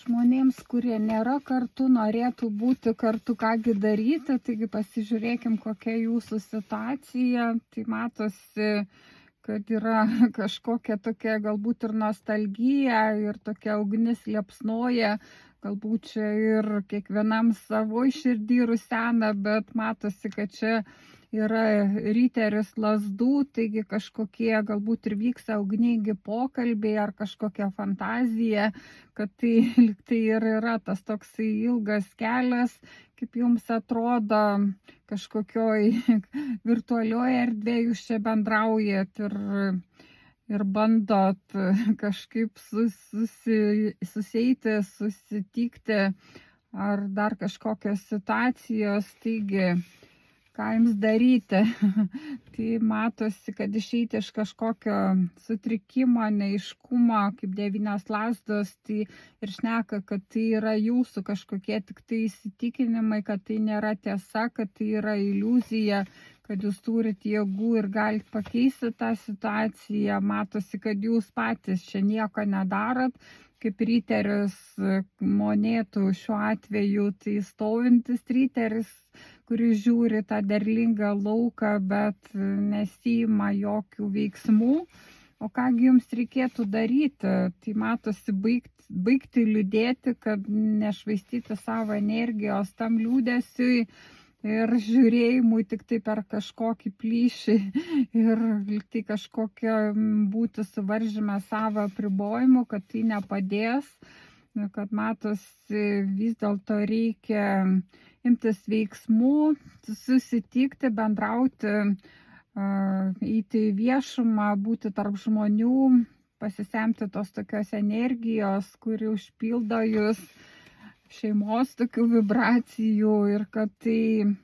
žmonėms, kurie nėra kartu, norėtų būti kartu, kągi daryti. Taigi pasižiūrėkim, kokia jūsų situacija. Tai matosi, kad yra kažkokia tokia galbūt ir nostalgija, ir tokia ugnis liepsnoja. Galbūt čia ir kiekvienam savo širdį rusena, bet matosi, kad čia yra riteris lazdų, taigi kažkokie galbūt ir vyksta ugningi pokalbiai ar kažkokia fantazija, kad tai lyg tai ir yra tas toksai ilgas kelias, kaip jums atrodo, kažkokioj virtualioj erdvėj jūs čia bendraujat ir bandot kažkaip susieiti, susitikti ar dar kažkokios situacijos, taigi ką jums daryti. Tai matosi, kad išeiti iš kažkokio sutrikimo, neaiškumo, kaip 9 lazdos, tai ir šneka, kad tai yra jūsų kažkokie tik tai įsitikinimai, kad tai nėra tiesa, kad tai yra iliuzija, kad jūs turite jėgų ir galite pakeisti tą situaciją. Matosi, kad jūs patys čia nieko nedarot, kaip riteris monėtų šiuo atveju, tai stovintis riteris, kuris žiūri tą derlingą lauką, bet nesiima jokių veiksmų. O kągi jums reikėtų daryti? Tai matosi baigti liūdėti, kad nešvaistyti savo energijos tam liūdesiui ir žiūrėjimui tik tai per kažkokį plyšį ir tai kažkokio būti suvaržyme savo apribojimu, kad tai nepadės, kad matosi vis dėlto reikia imtis veiksmų, susitikti, bendrauti, eiti į viešumą, būti tarp žmonių, pasisemti tos tokios energijos, kuri užpildo jūs, šeimos tokių vibracijų ir kad tai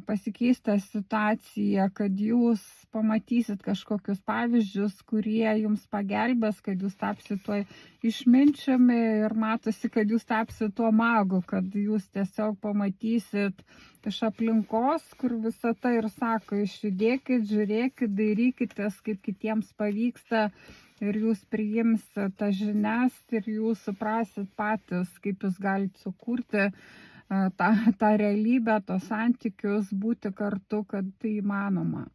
pasikeis ta situacija, kad jūs pamatysit kažkokius pavyzdžius, kurie jums pagelbės, kad jūs tapsit tuo išminčiumi ir matosi, kad jūs tapsit tuo magu, kad jūs tiesiog pamatysit iš aplinkos, kur visata ir sako, išjudėkit, žiūrėkit, dairykitės, kaip kitiems pavyksta ir jūs priimsit tas žinias ir jūs suprasit patys, kaip jūs galite sukurti tą realybę, tos santykius, būti kartu, kad tai įmanoma.